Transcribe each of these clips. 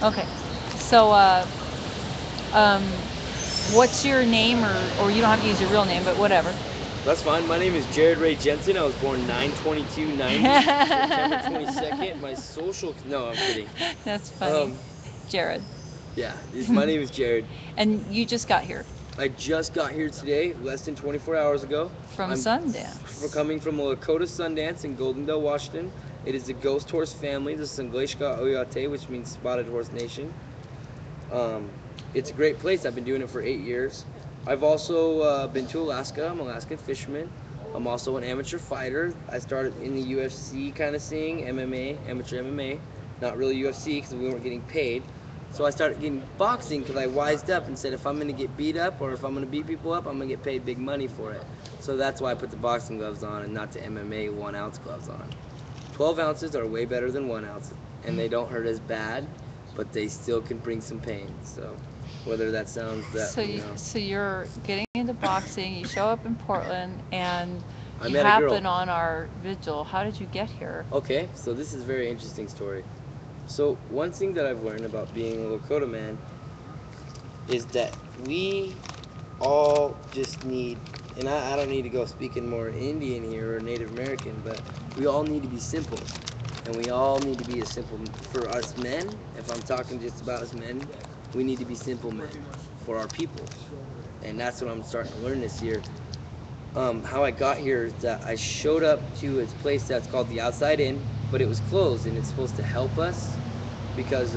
Okay. So, um, what's your name, or you don't have to use your real name, but whatever. That's fine. My name is Jared Ray Jensen. I was born 9/22/90, September 22nd. My social. No, I'm kidding. That's funny. Um, Jared. yeah, my name is Jared. And you just got here I just got here today, less than 24 hours ago. from I'm Sundance. coming from Lakota Sundance in Goldendale, Washington. It is the ghost horse family, the Sangleshka Oyate, which means Spotted Horse Nation. Um, it's a great place. I've been doing it for 8 years. I've also been to Alaska. I'm an Alaskan fisherman. I'm also an amateur fighter. I started in the UFC kind of scene, MMA, amateur MMA, not really UFC because we weren't getting paid. So I started getting boxing because I wised up and said if I'm going to get beat up or if I'm going to beat people up, I'm going to get paid big money for it. So that's why I put the boxing gloves on and not the MMA 1 ounce gloves on. 12 ounces are way better than 1 ounce, and they don't hurt as bad, but they still can bring some pain. So, whether that sounds that, So you're getting into boxing. You show up in Portland, and I you met a girl. happen on our vigil. How did you get here? Okay, so this is a very interesting story. So, one thing that I've learned about being a Lakota man is that we all just need, and I don't need to go speaking more Indian here or Native American, but we all need to be simple. And we all need to be as simple for us men. If I'm talking just about us men, we need to be simple men for our people. And that's what I'm starting to learn this year. How I got here is that I showed up to its place that's called the Outside Inn, but it was closed, and it's supposed to help us because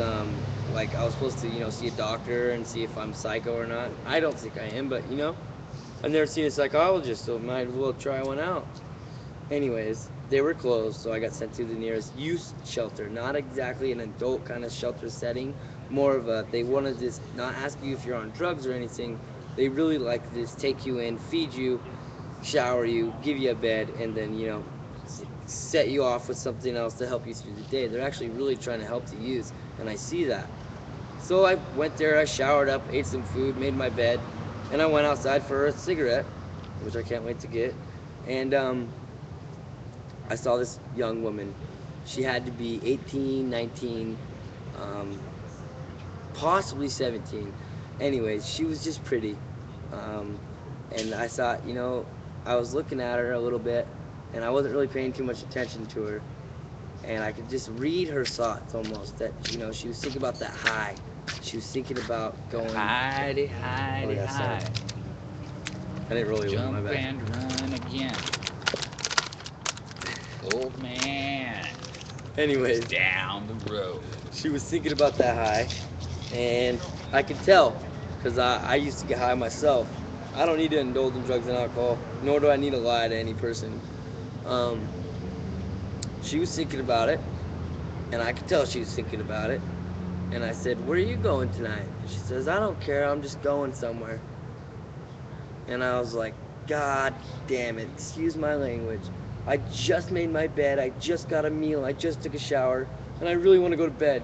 like I was supposed to see a doctor and see if I'm psycho or not. I don't think I am, but I've never seen a psychologist, so might as well try one out. Anyways, they were closed, so I got sent to the nearest youth shelter. Not exactly an adult kind of shelter setting, more of a, they want to just not ask you if you're on drugs or anything. They really like to just take you in, feed you, shower you, give you a bed, and then, set you off with something else to help you through the day. They're actually really trying to help the youth, and I see that. So I went there, I showered up, ate some food, made my bed, and I went outside for a cigarette, which I can't wait to get. And I saw this young woman. She had to be 18, 19, um, possibly 17. Anyways, she was just pretty. Um, and I thought, I was looking at her a little bit, and I wasn't really paying too much attention to her. And I could just read her thoughts almost that, she was thinking about that high. She was thinking about going, Hidey, oh hidey, yeah, sorry. hide. I didn't really want my Jump bad. and run again. Old man is Anyways, down the road. she was thinking about that high, and I could tell because I used to get high myself. I don't need to indulge in drugs and alcohol, nor do I need to lie to any person. Um, she was thinking about it, and I could tell she was thinking about it. And I said, "Where are you going tonight?" And she says, "I don't care. I'm just going somewhere." And I was like, "God damn it! Excuse my language. I just made my bed. I just got a meal. I just took a shower, and I really want to go to bed.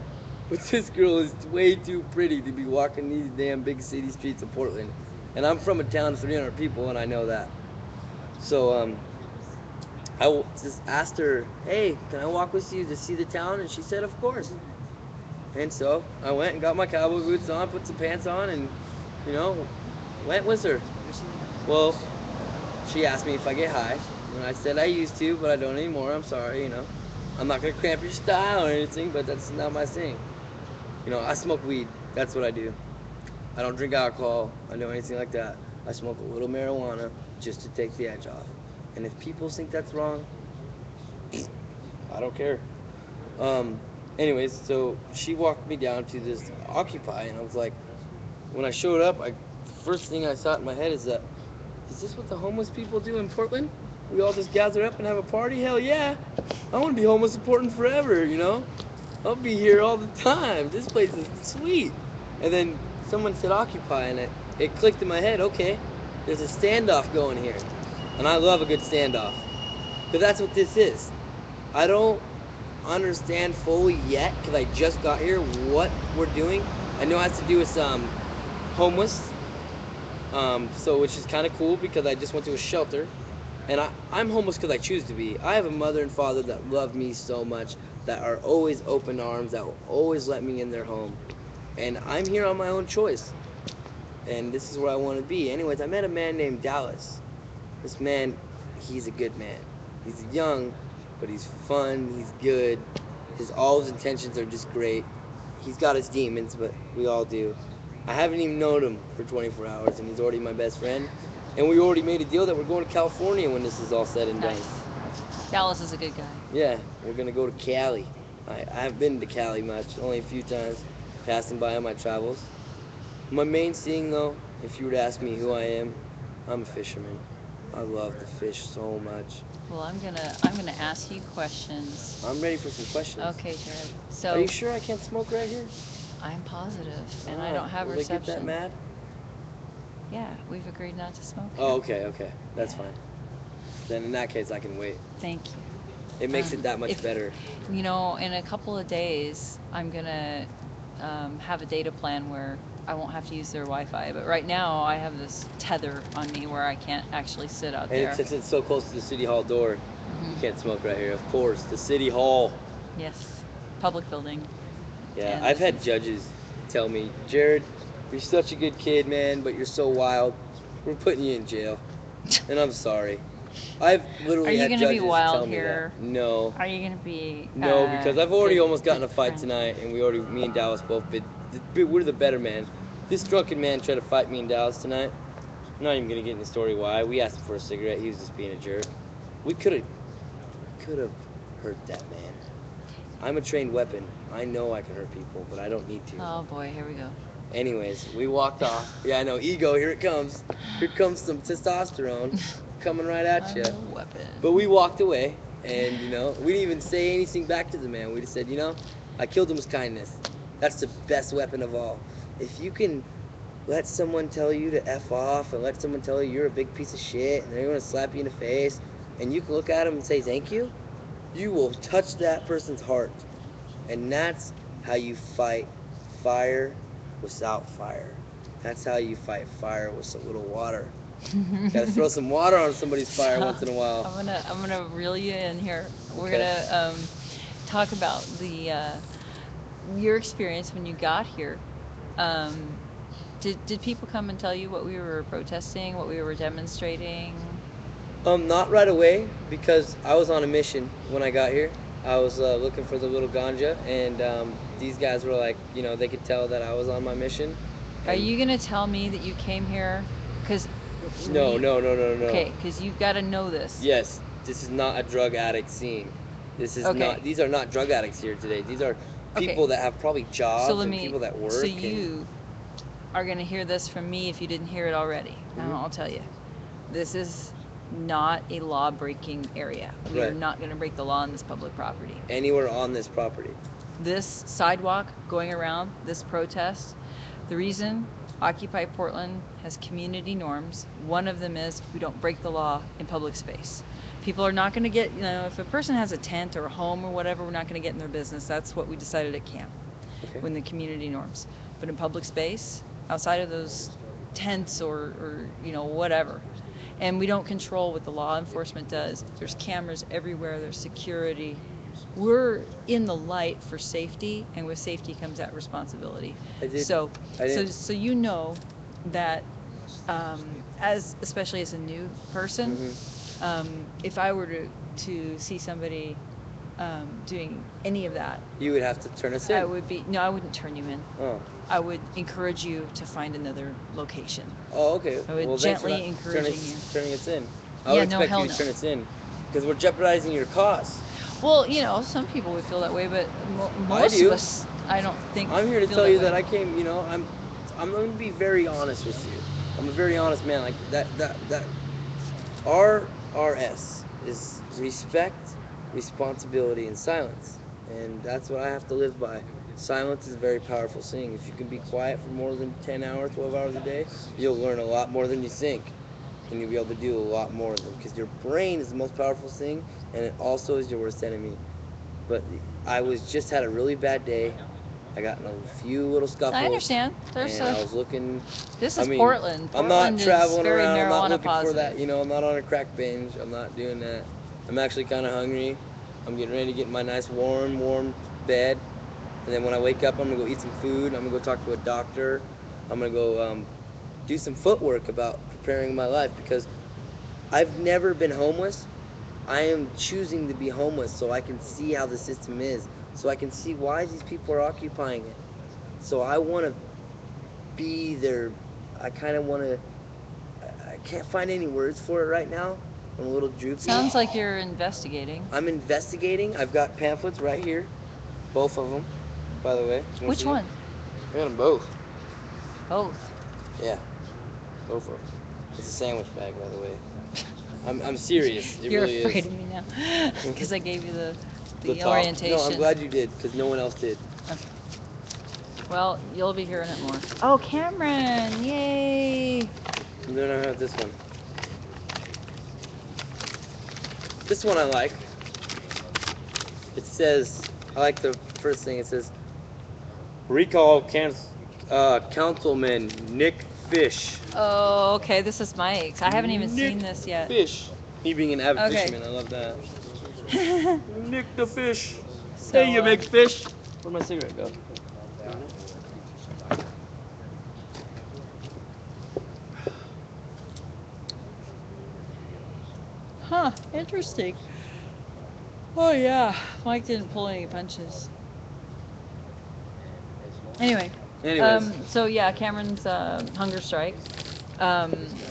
But this girl is way too pretty to be walking these damn big city streets of Portland. And I'm from a town of 300 people, and I know that. So I just asked her, "Hey, can I walk with you to see the town?" And she said, "Of course." And so I went and got my cowboy boots on, put some pants on, and you know, went with her. Well, she asked me if I get high, and I said I used to, but I don't anymore. I'm sorry. I'm not gonna cramp your style or anything, but that's not my thing. I smoke weed. That's what I do. I don't drink alcohol. I don't do anything like that. I smoke a little marijuana just to take the edge off. And if people think that's wrong, I don't care. Um, anyways, so she walked me down to this Occupy, and I was like, when I showed up, the first thing I thought in my head is this what the homeless people do in Portland? We all just gather up and have a party? Hell yeah! I want to be homeless in Portland forever. I'll be here all the time. This place is sweet. And then someone said Occupy, and it clicked in my head. Okay, there's a standoff going here, and I love a good standoff, because that's what this is. I don't understand fully yet because I just got here what we're doing. I know it has to do with some homeless, so which is kind of cool because I just went to a shelter, and I'm homeless because I choose to be. I have a mother and father that love me so much. that are always open arms, that will always let me in their home. And I'm here on my own choice. And this is where I want to be. Anyways, I met a man named Dallas. This man, he's a good man. He's young, but he's fun, he's good. All his intentions are just great. He's got his demons, but we all do. I haven't even known him for 24 hours, and he's already my best friend. And we already made a deal that we're going to California when this is all said and done. Nice. Dallas is a good guy. Yeah, we're going to go to Cali. I haven't been to Cali much, only a few times, passing by on my travels. My main thing, though, if you were to ask me who I am, I'm a fisherman. I love to fish so much. Well, I'm gonna ask you questions. I'm ready for some questions. Okay, Jared. So are you sure I can't smoke right here? I'm positive, and I don't have will reception. They get that mad? Yeah, we've agreed not to smoke. Oh, okay. That's fine. Then in that case, I can wait. Thank you. It makes it that much better. You know, in a couple of days, I'm gonna have a data plan where I won't have to use their Wi-Fi. But right now, I have this tether on me where I can't actually sit out there. And since it's so close to the city hall door, you can't smoke right here. Of course, the city hall. Yes, public building. Yeah, And I've had judges tell me, Jared, you're such a good kid, man, but you're so wild. We're putting you in jail. And I'm sorry. I've literally had judges tell me that. Are you going to be wild here? No. Are you going to be... No, because I've already almost gotten in a fight tonight, and me and Dallas both we're the better man. This drunken man tried to fight me and Dallas tonight. I'm not even going to get into the story why. We asked him for a cigarette. He was just being a jerk. We could have hurt that man. I'm a trained weapon. I know I can hurt people, but I don't need to. Oh, boy, here we go. Anyways, we walked off. Yeah, I know. Ego, here it comes. Here comes some testosterone coming right at you. Weapon. But we walked away, and, we didn't even say anything back to the man. We just said, I killed him with kindness. That's the best weapon of all. If you can let someone tell you to F off and let someone tell you you're a big piece of shit and they're going to slap you in the face, and you can look at them and say thank you, you will touch that person's heart. And that's how you fight fire without fire. That's how you fight fire with a little water. Gotta throw some water on somebody's fire once in a while. I'm gonna reel you in here. We're gonna talk about your experience when you got here. Did people come and tell you what we were protesting, what we were demonstrating? Not right away, because I was on a mission when I got here. I was looking for the little ganja, and these guys were like, they could tell that I was on my mission. Are you gonna tell me that you came here because? No. Okay, because you've got to know this. Yes, this is not a drug addict scene. This is not. These are not drug addicts here today. These are people that have probably jobs and people that work. So you are gonna hear this from me if you didn't hear it already. Now I'll tell you, this is not a law-breaking area. We are not going to break the law on this public property. Anywhere on this property. This sidewalk going around this protest, the reason Occupy Portland has community norms, one of them is we don't break the law in public space. People are not going to get, if a person has a tent or a home or whatever, we're not going to get in their business. That's what we decided at camp, when the community norms. But in public space, outside of those tents or whatever, and we don't control what the law enforcement does. There's cameras everywhere. There's security. We're in the light for safety, and with safety comes that responsibility. So you know that especially as a new person, if I were to see somebody doing any of that, you would have to turn us in. I wouldn't turn you in. Oh. I would encourage you to find another location. Oh, okay. I would gently encouraging you. Turning us in. I would expect you to turn us in, because we're jeopardizing your cause. Well, some people would feel that way, but most of us, I don't think. I'm here to tell you that I came. I'm going to be very honest with you. I'm a very honest man. Like that. RRS is respect, responsibility, and silence, and that's what I have to live by. Silence is a very powerful thing. If you can be quiet for more than 10 hours, 12 hours a day, you'll learn a lot more than you think. And you'll be able to do a lot more of them. Because your brain is the most powerful thing, and it also is your worst enemy. But I just had a really bad day. I got in a few little scuffles. I understand. I was looking. This is Portland. I'm not traveling around. I'm not looking positive. for that. I'm not on a crack binge. I'm not doing that. I'm actually kind of hungry. I'm getting ready to get in my nice warm bed. And then when I wake up, I'm going to go eat some food. I'm going to go talk to a doctor. I'm going to go do some footwork about preparing my life because I've never been homeless. I am choosing to be homeless so I can see how the system is, so I can see why these people are occupying it. So I want to be there. I kind of want to. I can't find any words for it right now. I'm a little droopy. Sounds like you're investigating. I'm investigating. I've got pamphlets right here, both of them, by the way. Which one? I got them both. Both. Yeah, both of them. It's a sandwich bag, by the way. I'm serious. It You're really afraid is. of me now because I gave you the top. orientation. No, I'm glad you did because no one else did. Okay. Well, you'll be hearing it more. Oh, Cameron! Yay! And then I have this one. This one I like. It says, I like the first thing. It says, recall Councilman Nick Fish. Oh, okay. This is Mike's. I haven't even Nick seen this yet. Fish. Me being an avid Okay. fisherman, I love that. Nick the Fish. So, Hey, you big fish. Where'd my cigarette go? Huh, interesting. Oh, yeah. Mike didn't pull any punches. Anyways, so yeah, Cameron's hunger strike.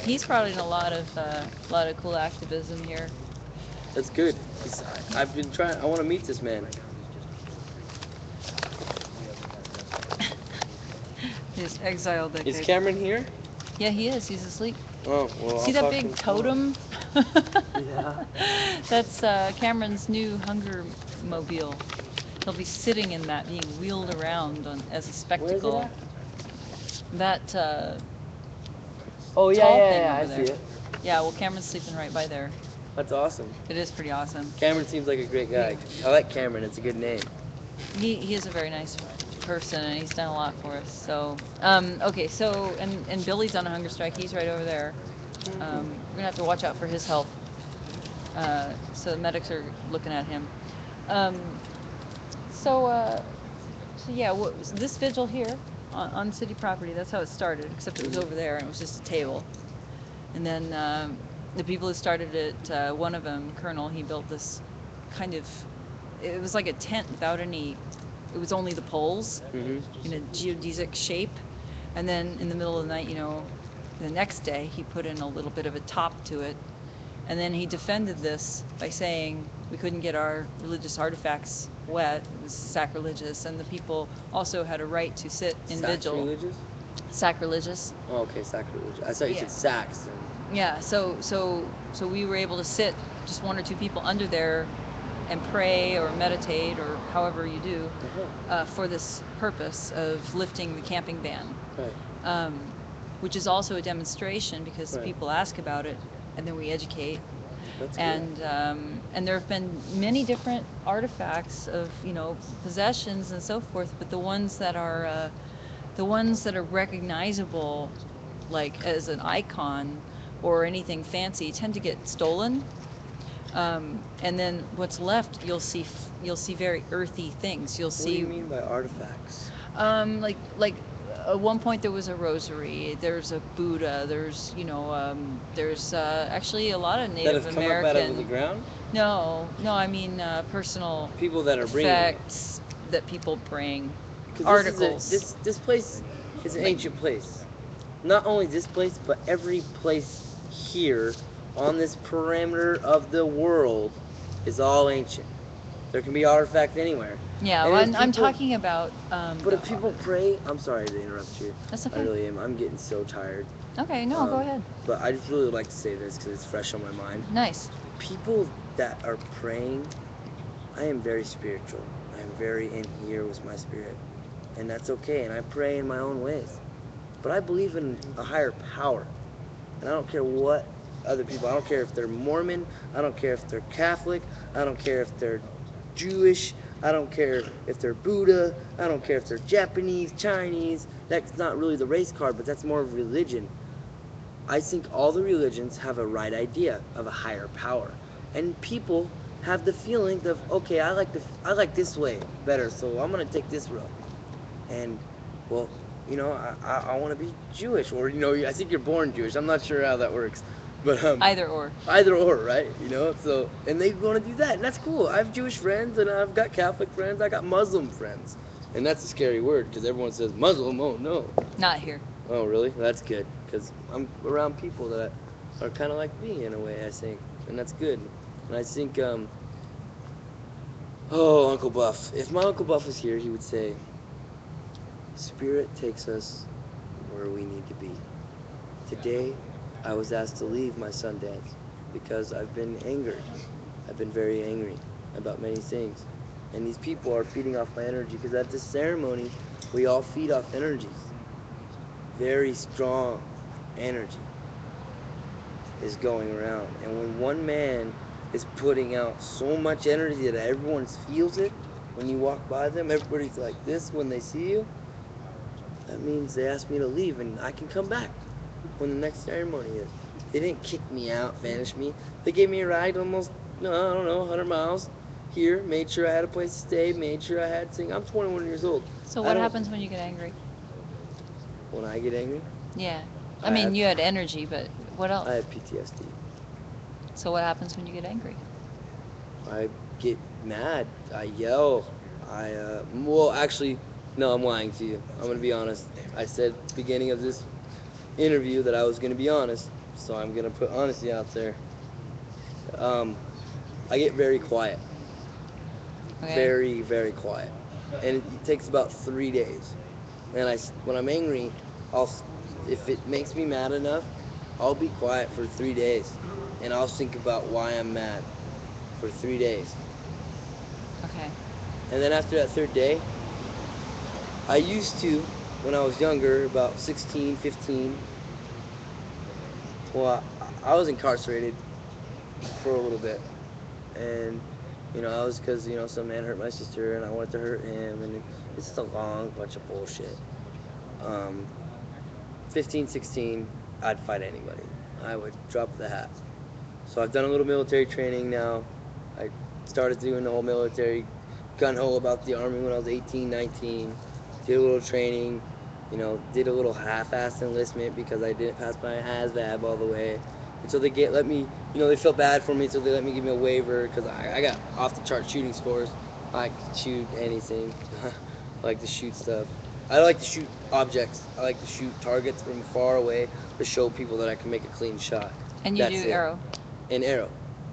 He's brought in a lot of cool activism here. That's good. I've been trying. I want to meet this man. His exile decade. Is Cameron here? Yeah, he is. He's asleep. Oh, well. See I'll that talk big to him tomorrow. totem? Yeah. That's Cameron's new hunger mobile. He'll be sitting in that, being wheeled around as a spectacle. Where is it at? That Oh, yeah, tall yeah, thing yeah, I over see there. it. Yeah, well, Cameron's sleeping right by there. That's awesome. It is pretty awesome. Cameron seems like a great guy. I like Cameron. It's a good name. He is a very nice person, and he's done a lot for us. So, okay, so, and Billy's on a hunger strike. He's right over there. We're gonna have to watch out for his health. So the medics are looking at him. So yeah, this vigil here on city property, that's how it started, except it was over there and it was just a table. And then the people who started it, one of them, Colonel, he built this kind of, it was like a tent without any, it was only the poles in a geodesic shape. And then in the middle of the night, the next day, he put in a little bit of a top to it. And then he defended this by saying we couldn't get our religious artifacts wet. It was sacrilegious. And the people also had a right to sit in vigil. Sacrilegious? Sacrilegious. Oh, okay, sacrilegious. I thought you said sax. Yeah, so we were able to sit, just one or two people under there, and pray or meditate or however you do for this purpose of lifting the camping ban. Right. Which is also a demonstration because Right. people ask about it and then we educate. That's good. And there have been many different artifacts of possessions and so forth, but the ones that are recognizable, like as an icon or anything fancy, tend to get stolen. And then what's left, you'll see very earthy things. You'll see. What do you mean by artifacts? Like at one point there was a rosary. There's a Buddha. There's there's actually a lot of Native that have come American. up out of the ground? No, I mean personal People that are bringing effects that people bring. 'Cause Articles. This place is an ancient place. Not only this place, but every place here on this perimeter of the world is all ancient. There can be artifact anywhere. Yeah, And well, if I'm people- talking about. But if people pray, I'm sorry to interrupt you. That's I okay. really am. I'm getting so tired. Okay, no, go ahead. But I just really would like to say this because it's fresh on my mind. Nice. People that are praying, I am very spiritual. I am very in here with my spirit. And that's okay. And I pray in my own ways. But I believe in a higher power. And I don't care what other people, I don't care if they're Mormon, I don't care if they're Catholic, I don't care if they're Jewish, I don't care if they're Buddha, I don't care if they're Japanese, Chinese. That's not really the race card, but that's more of religion. I think all the religions have a right idea of a higher power. And people have the feeling of, okay, I like this way better, so I'm gonna take this road. And well, I want to be Jewish, or I think you're born Jewish. I'm not sure how that works, but Either or. either or, right? So and they want to do that, and that's cool. I have Jewish friends, and I've got Catholic friends. I got Muslim friends, and that's a scary word because everyone says Muslim. Oh no. Not here. Oh really? That's good because I'm around people that are kind of like me in a way, I think, and that's good. And I think, oh, Uncle Buff. If my Uncle Buff was here, he would say, Spirit takes us where we need to be. Today, I was asked to leave my Sundance because I've been angered. I've been very angry about many things. And these people are feeding off my energy because at this ceremony, we all feed off energies. Very strong energy is going around. And when one man is putting out so much energy that everyone feels it, when you walk by them, everybody's like this when they see you, that means they asked me to leave and I can come back when the next ceremony is. They didn't kick me out, banish me. They gave me a ride almost, no, I don't know, 100 miles here, made sure I had a place to stay, made sure I had things. I'm 21 years old. So what happens when you get angry? When I get angry? Yeah. I mean, you had energy, but what else? I have PTSD. So what happens when you get angry? I get mad. I yell. Well, actually, no, I'm lying to you. I'm going to be honest. I said at the beginning of this interview that I was going to be honest, so I'm going to put honesty out there. I get very quiet. Okay. Very, very quiet. And it takes about 3 days. And when I'm angry, if it makes me mad enough, I'll be quiet for 3 days. And I'll think about why I'm mad for 3 days. Okay. And then after that third day, I used to, when I was younger, about 16, 15, well, I was incarcerated for a little bit. And, I was because, some man hurt my sister and I wanted to hurt him. And it's just a long bunch of bullshit. 15, 16, I'd fight anybody. I would drop the hat. So I've done a little military training now. I started doing the whole military gung-ho about the Army when I was 18, 19. Did a little training, did a little half-assed enlistment because I didn't pass my ASVAB all the way. And so let me, they felt bad for me, so they let me give me a waiver because I got off-the-chart shooting scores. I could shoot anything. I like to shoot stuff. I like to shoot objects. I like to shoot targets from far away to show people that I can make a clean shot. And you That's do it. arrow? And arrow.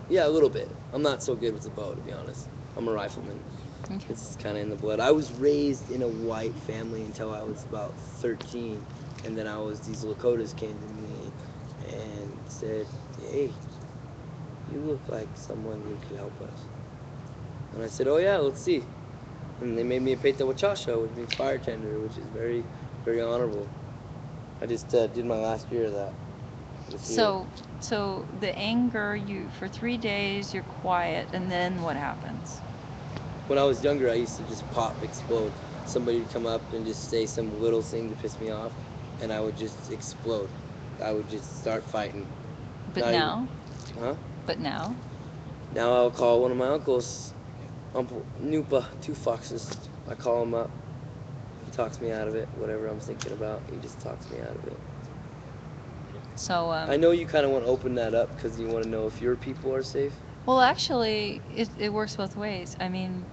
Yeah, a little bit. I'm not so good with the bow, to be honest. I'm a rifleman. Okay. It's kind of in the blood. I was raised in a white family until I was about 13. And then these Lakotas came to me and said, hey, you look like someone who could help us. And I said, oh yeah, let's see. And they made me a Peta Wachasha, which means fire tender, which is very, very honorable. I just did my last year of that. So the anger, for 3 days you're quiet, and then what happens? When I was younger, I used to just pop, explode. Somebody would come up and just say some little thing to piss me off, and I would just explode. I would just start fighting. But now? Huh? But now? Now I'll call one of my uncles, Uncle Nupa, Two Foxes. I call him up. He talks me out of it. Whatever I'm thinking about, he just talks me out of it. So I know you kind of want to open that up because you want to know if your people are safe. Well, actually, it works both ways. I mean,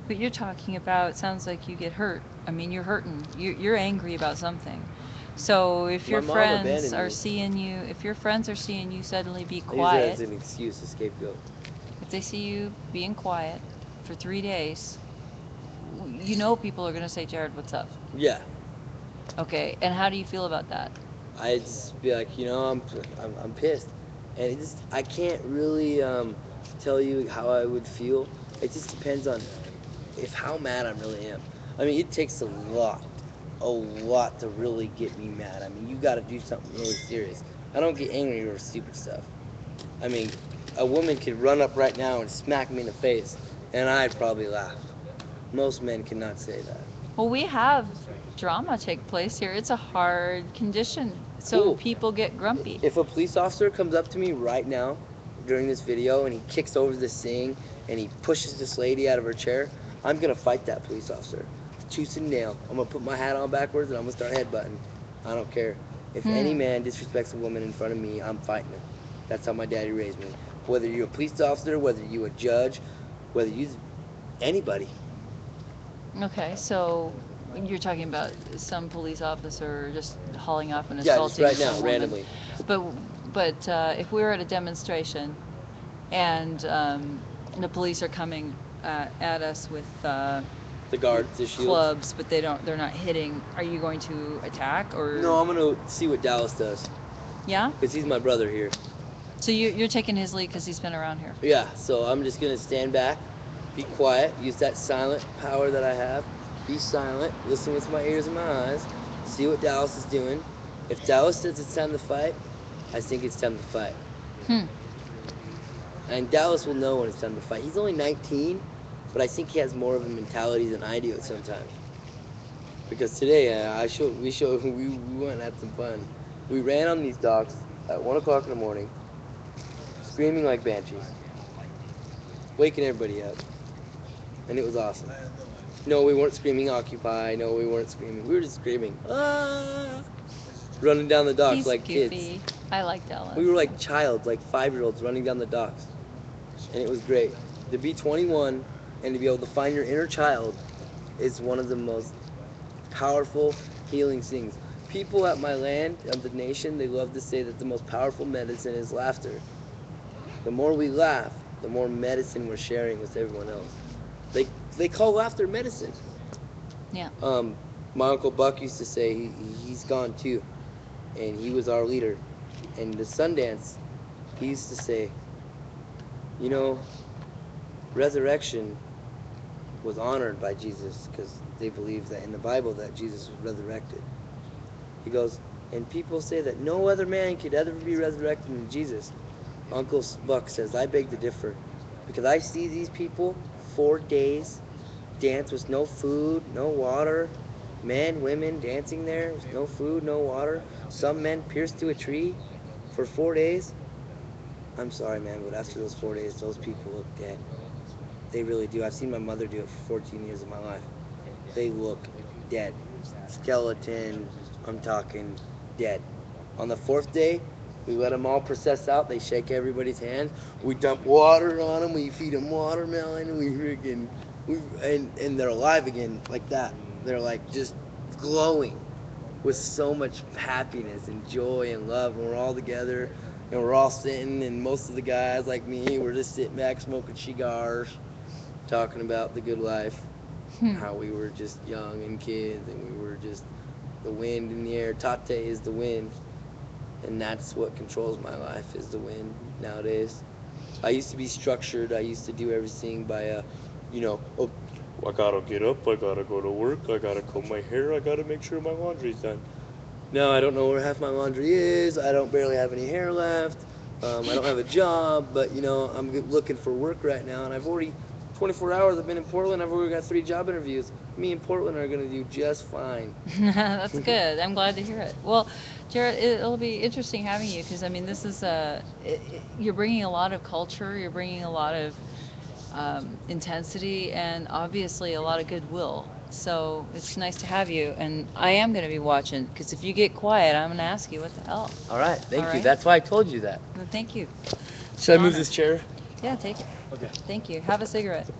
what you're talking about sounds like you get hurt. I mean, you're hurting. You're angry about something. So if your friends are seeing you, suddenly be quiet. I use that as an excuse, a scapegoat. If they see you being quiet for 3 days, people are gonna say, Jared, what's up? Yeah. Okay, and how do you feel about that? I just be like, I'm pissed, and I can't really tell you how I would feel. It just depends on how mad I really am. I mean, it takes a lot to really get me mad. I mean, you got to do something really serious. I don't get angry over stupid stuff. I mean, a woman could run up right now and smack me in the face, and I'd probably laugh. Most men cannot say that. Well, we have drama take place here. It's a hard condition, so Cool. people get grumpy. If a police officer comes up to me right now during this video and he kicks over this thing and he pushes this lady out of her chair, I'm gonna fight that police officer. Tooth and nail. I'm gonna put my hat on backwards and I'm gonna start headbutting. I don't care. If any man disrespects a woman in front of me, I'm fighting him. That's how my daddy raised me. Whether you're a police officer, whether you're a judge, whether you anybody. Okay, so you're talking about some police officer just hauling off and Yeah, just assaulting right now, some woman. randomly. But if we were at a demonstration and the police are coming at us with The guards, the shields. clubs, but they're not hitting, are you going to attack or? No, I'm gonna see what Dallas does. Yeah? Because he's my brother here. So you're taking his lead because he's been around here. Yeah, so I'm just gonna stand back, be quiet, use that silent power that I have. Be silent, listen with my ears and my eyes, see what Dallas is doing. If Dallas says it's time to fight, I think it's time to fight. And Dallas will know when it's time to fight. He's only 19, but I think he has more of a mentality than I do at sometimes. Because today, we went and had some fun. We ran on these docks at 1 o'clock in the morning, screaming like banshees, waking everybody up, and it was awesome. No, we weren't screaming Occupy. No, we weren't screaming. We were just screaming, ah! Running down the docks He's like goofy. kids. I like Dallas. We were like childs, like 5-year-olds running down the docks. And it was great. To be 21 and to be able to find your inner child is one of the most powerful healing things. People at my land, of the nation, they love to say that the most powerful medicine is laughter. The more we laugh, the more medicine we're sharing with everyone else. They call laughter medicine. Yeah. My Uncle Buck used to say, he's gone too, and he was our leader. And the Sundance, he used to say, you know, resurrection was honored by Jesus because they believe that in the Bible that Jesus was resurrected. He goes, and people say that no other man could ever be resurrected than Jesus. Uncle Buck says, I beg to differ, because I see these people 4 days dance with no food, no water, men, women dancing there with no food, no water. Some men pierced to a tree for 4 days. I'm sorry, man, but after those 4 days, those people look dead. They really do. I've seen my mother do it for 14 years of my life. They look dead. Skeleton, I'm talking dead. On the 4th day, we let them all process out. They shake everybody's hands. We dump water on them. We feed them watermelon. And they're alive again like that. They're like just glowing with so much happiness and joy and love. And we're all together. And we're all sitting. And most of the guys like me, we're just sitting back smoking cigars, talking about the good life. How we were just young and kids. And we were just the wind in the air. Tate is the wind. And that's what controls my life, is the wind nowadays. I used to be structured. I used to do everything by, oh, I gotta get up, I gotta go to work, I gotta comb my hair, I gotta make sure my laundry's done. Now I don't know where half my laundry is. I don't barely have any hair left. I don't have a job, but, I'm looking for work right now. And I've already, 24 hours I've been in Portland. I've already got 3 job interviews. Me and Portland are going to do just fine. That's good. I'm glad to hear it. Well, Jared, it'll be interesting having you because, I mean, this is you're bringing a lot of culture, you're bringing a lot of intensity, and obviously a lot of goodwill. So it's nice to have you. And I am going to be watching because if you get quiet, I'm going to ask you what the hell. All right. Thank All you. right. That's why I told you that. Well, thank you. Should I move Honor. this chair? Yeah, take it. Okay. Thank you. Have a cigarette.